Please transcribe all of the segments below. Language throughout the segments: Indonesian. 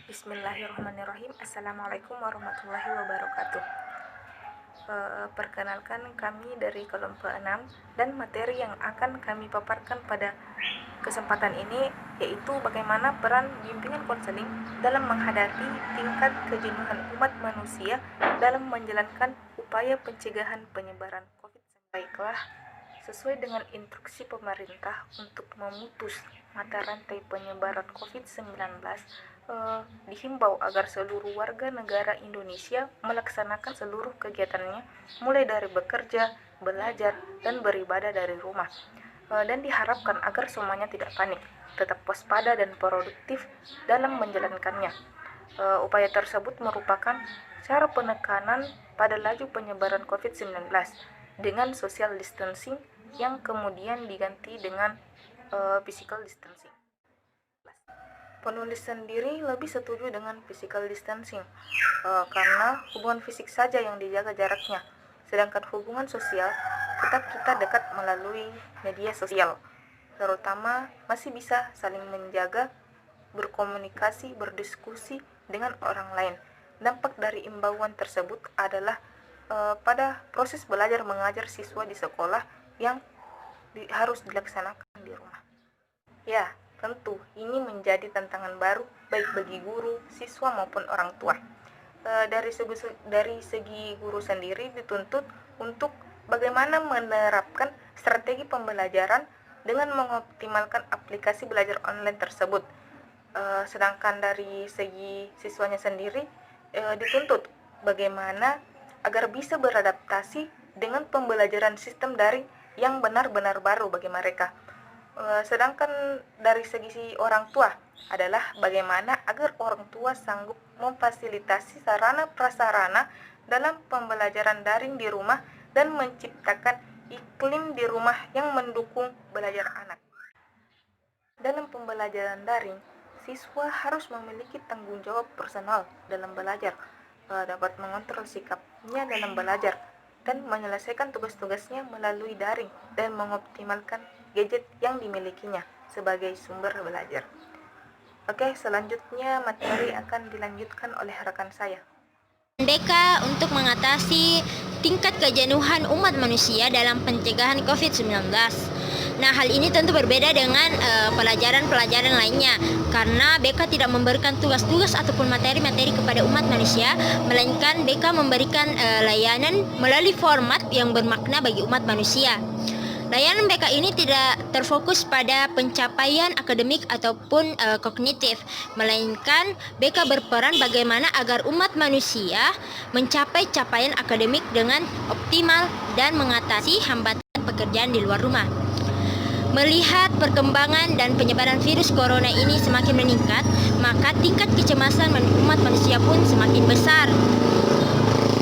Bismillahirrahmanirrahim. Assalamualaikum warahmatullahi wabarakatuh. Perkenalkan, kami dari kelompok 6 dan materi yang akan kami paparkan pada kesempatan ini yaitu bagaimana peran bimbingan konseling dalam menghadapi tingkat kejenuhan umat manusia dalam menjalankan upaya pencegahan penyebaran COVID-19. Baiklah, sesuai dengan instruksi pemerintah untuk memutus mata rantai penyebaran COVID-19, dihimbau agar seluruh warga negara Indonesia melaksanakan seluruh kegiatannya mulai dari bekerja, belajar, dan beribadah dari rumah. Dan diharapkan agar semuanya tidak panik, tetap waspada dan produktif dalam menjalankannya. Upaya tersebut merupakan cara penekanan pada laju penyebaran COVID-19 dengan social distancing yang kemudian diganti dengan physical distancing. Penulis sendiri lebih setuju dengan physical distancing karena hubungan fisik saja yang dijaga jaraknya, sedangkan hubungan sosial tetap kita dekat melalui media sosial. Terutama masih bisa saling menjaga, berkomunikasi, berdiskusi dengan orang lain. Dampak dari imbauan tersebut adalah pada proses belajar mengajar siswa di sekolah yang harus dilaksanakan di rumah. Ya, tentu ini menjadi tantangan baru baik bagi guru, siswa maupun orang tua. Dari segi guru sendiri dituntut untuk bagaimana menerapkan strategi pembelajaran dengan mengoptimalkan aplikasi belajar online tersebut. Sedangkan dari segi siswanya sendiri dituntut bagaimana agar bisa beradaptasi dengan pembelajaran sistem daring yang benar-benar baru bagi mereka. Sedangkan dari segi orang tua adalah bagaimana agar orang tua sanggup memfasilitasi sarana prasarana dalam pembelajaran daring di rumah dan menciptakan iklim di rumah yang mendukung belajar anak. Dalam pembelajaran daring, siswa harus memiliki tanggung jawab personal dalam belajar, dapat mengontrol sikapnya dalam belajar, dan menyelesaikan tugas-tugasnya melalui daring dan mengoptimalkan gadget yang dimilikinya sebagai sumber belajar. Oke, selanjutnya materi akan dilanjutkan oleh rekan saya. BK untuk mengatasi tingkat kejenuhan umat manusia dalam pencegahan COVID-19. Nah, hal ini tentu berbeda dengan pelajaran-pelajaran lainnya karena BK tidak memberikan tugas-tugas ataupun materi-materi kepada umat manusia, melainkan BK memberikan layanan melalui format yang bermakna bagi umat manusia. Layanan BK ini tidak terfokus pada pencapaian akademik ataupun kognitif, melainkan BK berperan bagaimana agar umat manusia mencapai capaian akademik dengan optimal dan mengatasi hambatan pekerjaan di luar rumah. Melihat perkembangan dan penyebaran virus corona ini semakin meningkat, maka tingkat kecemasan umat manusia pun semakin besar.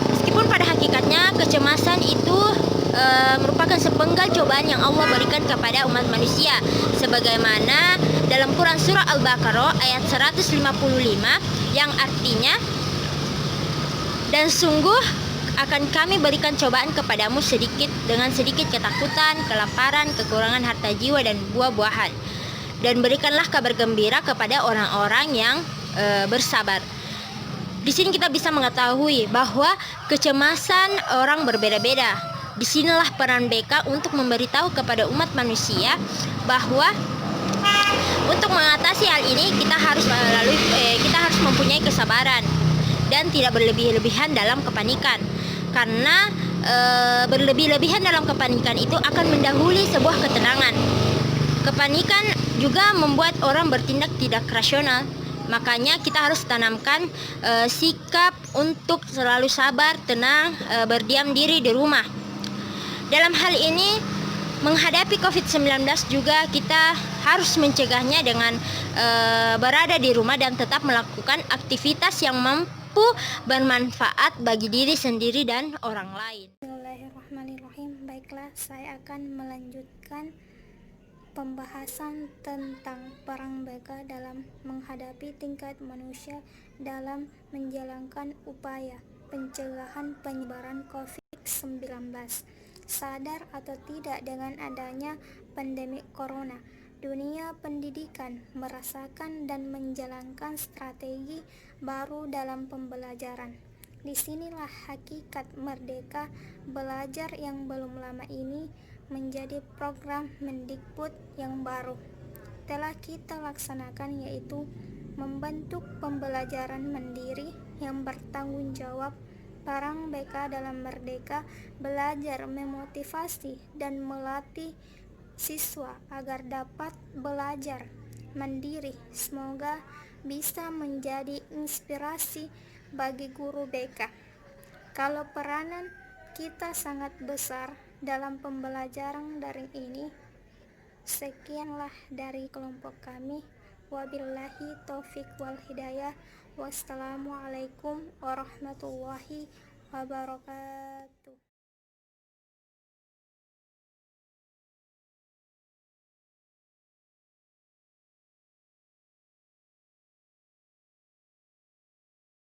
Meskipun pada hakikatnya kecemasan itu merupakan sepenggal cobaan yang Allah berikan kepada umat manusia, sebagaimana dalam Quran surah Al-Baqarah ayat 155 yang artinya, dan sungguh akan kami berikan cobaan kepadamu dengan sedikit ketakutan, kelaparan, kekurangan harta jiwa dan buah-buahan, dan berikanlah kabar gembira kepada orang-orang yang bersabar. Di sini kita bisa mengetahui bahwa kecemasan orang berbeda-beda. Disinilah peran BK untuk memberitahu kepada umat manusia bahwa untuk mengatasi hal ini kita harus mempunyai kesabaran dan tidak berlebih-lebihan dalam kepanikan, karena berlebih-lebihan dalam kepanikan itu akan mendahului sebuah ketenangan. Kepanikan juga membuat orang bertindak tidak rasional. Makanya kita harus tanamkan sikap untuk selalu sabar, tenang, berdiam diri di rumah. Dalam hal ini, menghadapi COVID-19 juga kita harus mencegahnya dengan berada di rumah dan tetap melakukan aktivitas yang mampu bermanfaat bagi diri sendiri dan orang lain. Bismillahirrahmanirrahim. Baiklah, saya akan melanjutkan pembahasan tentang peran BK dalam menghadapi tingkat manusia dalam menjalankan upaya pencegahan penyebaran COVID-19. Sadar atau tidak, dengan adanya pandemi corona, dunia pendidikan merasakan dan menjalankan strategi baru dalam pembelajaran. Disinilah hakikat Merdeka Belajar yang belum lama ini menjadi program Mendikbud yang baru telah kita laksanakan, yaitu membentuk pembelajaran mandiri yang bertanggung jawab. Perang BK dalam Merdeka Belajar memotivasi dan melatih siswa agar dapat belajar mandiri. Semoga bisa menjadi inspirasi bagi guru BK. Kalau peranan kita sangat besar dalam pembelajaran daring ini. Sekianlah dari kelompok kami. Wabillahi taufik wal hidayah. Wassalamualaikum warahmatullahi wabarakatuh.